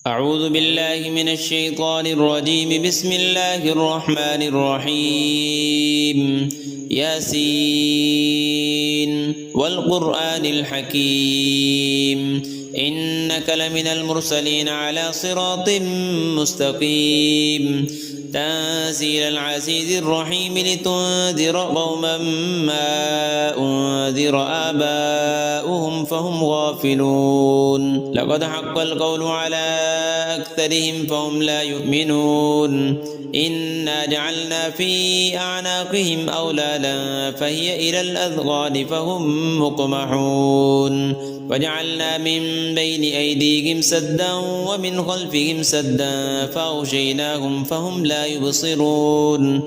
أعوذ بالله من الشيطان الرجيم. بسم الله الرحمن الرحيم. ياسين والقرآن الحكيم إنك لمن المرسلين على صراط مستقيم تنزيل العزيز الرحيم لتنذر قوما ما أنذر آباؤهم فهم غافلون. لقد حق القول على أكثرهم فهم لا يؤمنون. إنا جعلنا في أعناقهم أغلالا فهي إلى الأذقان فهم مقمحون وجعلنا من بين أيديهم سدا ومن خلفهم سدا فأغشيناهم فهم لا يبصرون.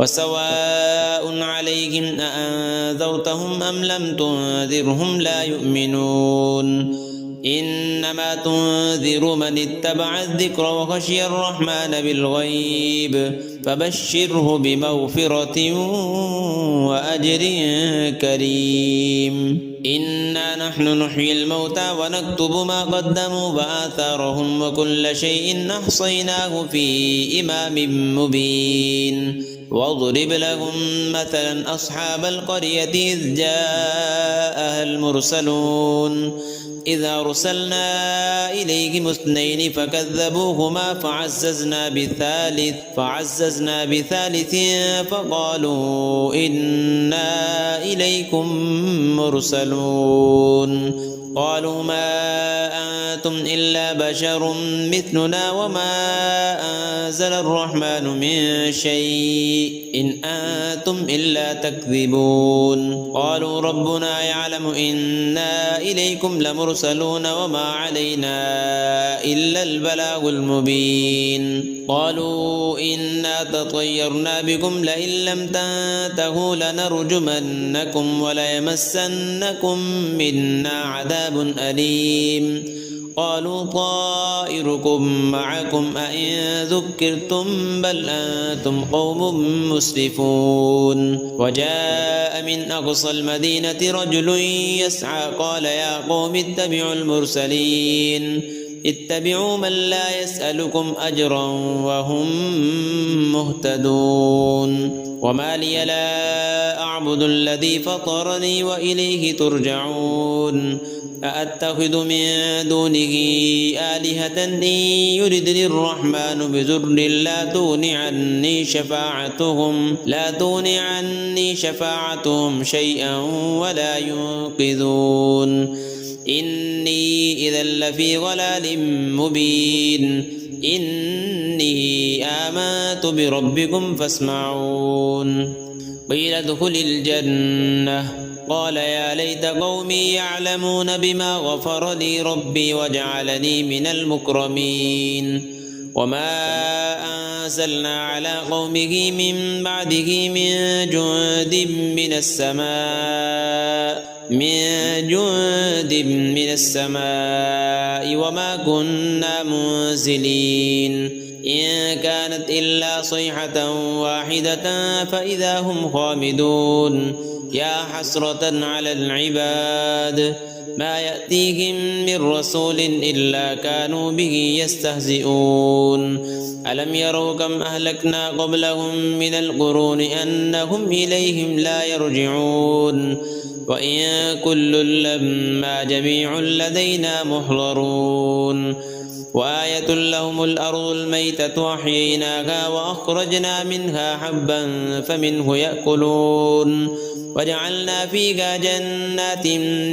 وسواء عليهم أأنذرتهم أم لم تنذرهم لا يؤمنون. إنما تنذر من اتبع الذكر وخشي الرحمن بالغيب فبشره بمغفرة وأجر كريم. إنا نحن نحيي الموتى ونكتب ما قدموا وآثارهم وكل شيء أحصيناه في إمام مبين. واضرب لهم مثلا أصحاب القرية إذ جاءها المرسلون إذ أرسلنا إليهم اثنين فكذبوهما فعززنا بثالث فقالوا إنا إليكم مرسلون. قالوا ما أنتم إلا بشر مثلنا وما أنزل الرحمن من شيء إن أنتم إلا تكذبون. قالوا ربنا يعلم إنا إليكم لمرسلون وما علينا إلا البلاغ المبين. قالوا إنا تطيرنا بكم لئن لم تنتهوا لنرجمنكم وليمسنكم منا عذاب أليم. قالوا طائركم معكم أئن ذكرتم بل أنتم قوم مسرفون. وجاء من أقصى المدينة رجل يسعى قال يا قوم اتبعوا المرسلين اتبعوا من لا يسألكم أجرا وهم مهتدون. وما لي لا أعبد الذي فطرني وإليه ترجعون. أأتخذ من دونه آلهة إن يردني الرحمن بضر لا تغن عني شفاعتهم شيئا ولا ينقذون. إني إذا لفي ضلال مبين. إني آمنت بربكم فاسمعون. قيل ادخل الجنة قال يا ليت قومي يعلمون بما غفر لي ربي وجعلني من المكرمين. وما أنزلنا على قومه من بعده من جند من السماء وما كنا منزلين. إن كانت إلا صيحة واحدة فإذا هم خامدون. يا حسرة على العباد ما يأتيهم من رسول إلا كانوا به يستهزئون. ألم يروا كم أهلكنا قبلهم من القرون أنهم إليهم لا يرجعون. وإن كل لما جميع لدينا محضرون. وآية لهم الأرض الميتة أحييناها وأخرجنا منها حبا فمنه يأكلون. وجعلنا فيها جنات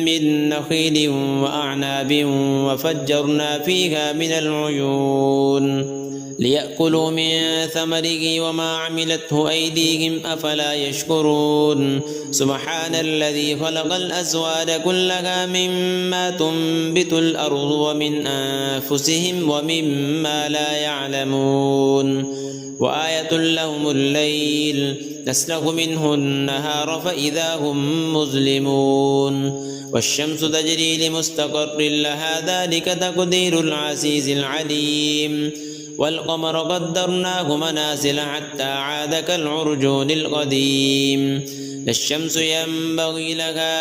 من نخيل وأعناب وفجرنا فيها من العيون ليأكلوا من ثمره وما عملته أيديهم أفلا يشكرون. سبحان الذي خلق الأزواج كلها مما تنبت الأرض ومن أنفسهم ومما لا يعلمون. وآية لهم الليل نسلخ منه النهار فإذا هم مظلمون. والشمس تجري لمستقر لها ذلك تقدير العزيز العليم. والقمر قدرناه منازل حتى عاد كالعرجون القديم. لا الشمس ينبغي لها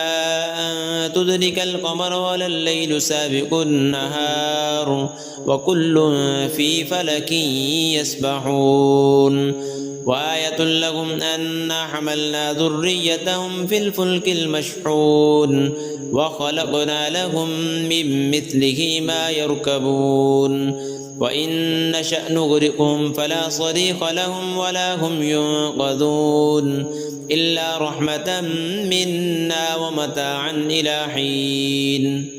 أن تدرك القمر ولا الليل سابق النهار وكل في فلك يسبحون وآية لهم أنا حملنا ذريتهم في الفلك المشحون وخلقنا لهم من مثله ما يركبون وإن نشأ نغرقهم فلا صريخ لهم ولا هم ينقذون إلا رحمة منا ومتاعا إلى حين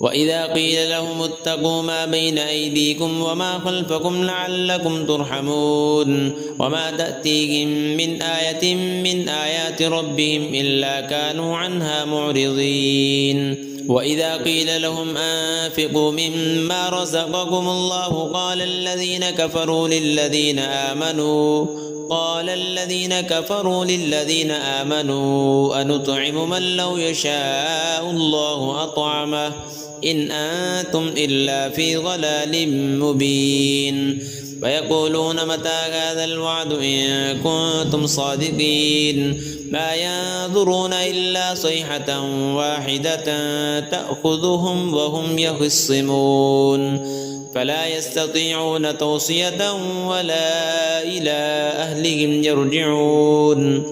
وإذا قيل لهم اتقوا ما بين أيديكم وما خلفكم لعلكم ترحمون وما تأتيهم من آية من آيات ربهم إلا كانوا عنها معرضين وإذا قيل لهم أنفقوا مما رزقكم الله قال الذين كفروا للذين آمنوا أنطعم من لو يشاء الله أطعمه إن أنتم إلا في ضلال مبين ويقولون متى هذا الوعد إن كنتم صادقين ما ينظرون إلا صيحة واحدة تأخذهم وهم يخصمون فلا يستطيعون توصية ولا إلى أهلهم يرجعون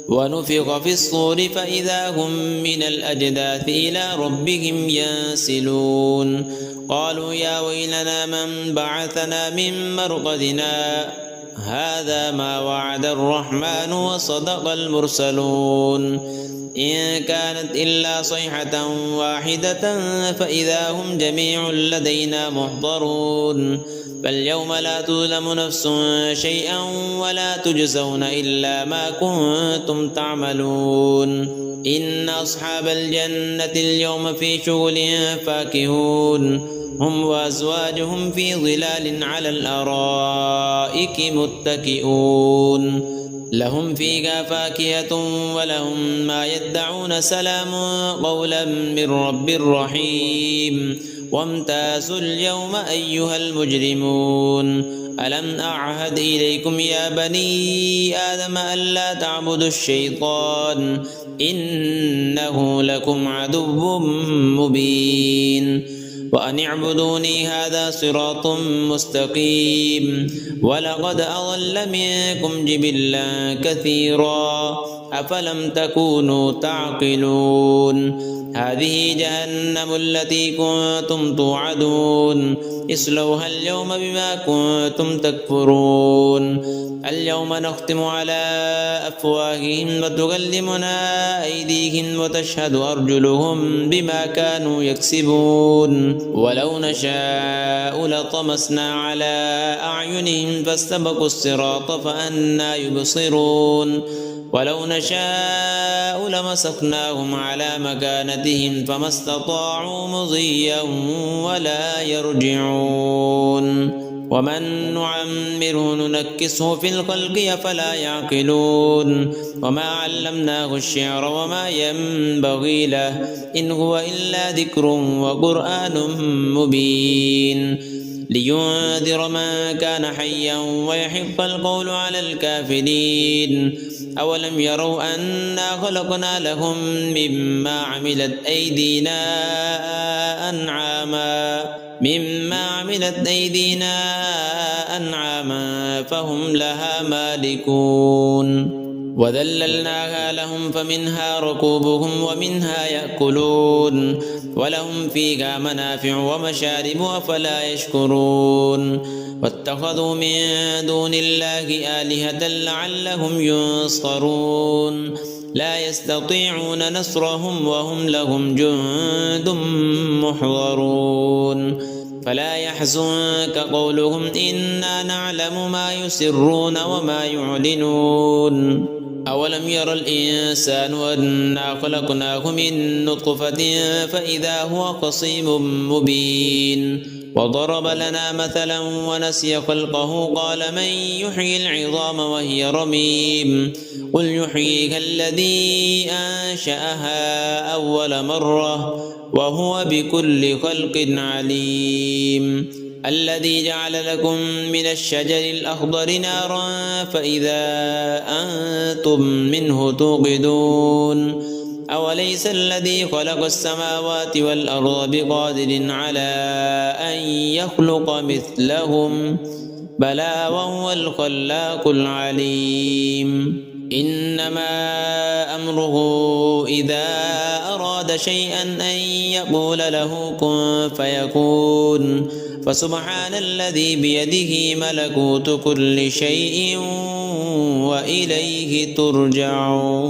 ونفخ في الصور فإذا هم من الأجداث إلى ربهم ينسلون قالوا يا ويلنا من بعثنا من مرقدنا هذا ما وعد الرحمن وصدق المرسلون إن كانت إلا صيحة واحدة فإذا هم جميع لدينا محضرون فاليوم لا تظلم نفس شيئا ولا تجزون إلا ما كنتم تعملون إن أصحاب الجنة اليوم في شغل فاكهون هم وأزواجهم في ظلال على الأرائك متكئون لهم فيها فاكهة ولهم ما يدعون سلام قولا من رب رحيم وامتازوا اليوم أيها المجرمون ألم أعهد إليكم يا بني آدم ألا تعبدوا الشيطان إنه لكم عدو مبين وأن اعبدوني هذا صراط مستقيم ولقد أضل منكم جبلا كثيرا أفلم تكونوا تعقلون هذه جهنم التي كنتم توعدون اصلوها اليوم بما كنتم تكفرون اليوم نختم على أفواههم وتكلمنا أيديهم وتشهد أرجلهم بما كانوا يكسبون ولو نشاء لطمسنا على أعينهم فاستبقوا الصراط فأنى يبصرون ولو نشاء لمسخناهم على مكانتهم فما استطاعوا مضيا ولا يرجعون ومن نعمره ننكسه في الخلق أفلا يعقلون وما علمناه الشعر وما ينبغي له إن هو إلا ذكر وقرآن مبين لينذر من كان حيا ويحق القول على الكافرين أولم يروا أنا خلقنا لهم مما عملت أيدينا أنعاما فهم لها مالكون وذللناها لهم فمنها ركوبهم ومنها يأكلون ولهم فيها منافع ومشارب أفلا يشكرون واتخذوا من دون الله آلهة لعلهم ينصرون لا يستطيعون نصرهم وهم لهم جند محضرون فلا يحزنك قولهم إنا نعلم ما يسرون وما يعلنون أولم ير الإنسان أنا خلقناه من نطفة فإذا هو خصيم مبين وضرب لنا مثلا ونسي خلقه قال من يحيي العظام وهي رميم قل يحييها الذي أنشأها أول مرة وهو بكل خلق عليم الذي جعل لكم من الشجر الأخضر نارا فإذا أنتم منه توقدون أوليس الذي خلق السماوات والأرض بقادر على أن يخلق مثلهم بلى وهو الخلاق العليم إنما أمره إذا أراد شيئا أن يقول له كن فيكون فسبحان الذي بيده ملكوت كل شيء وإليه ترجعون.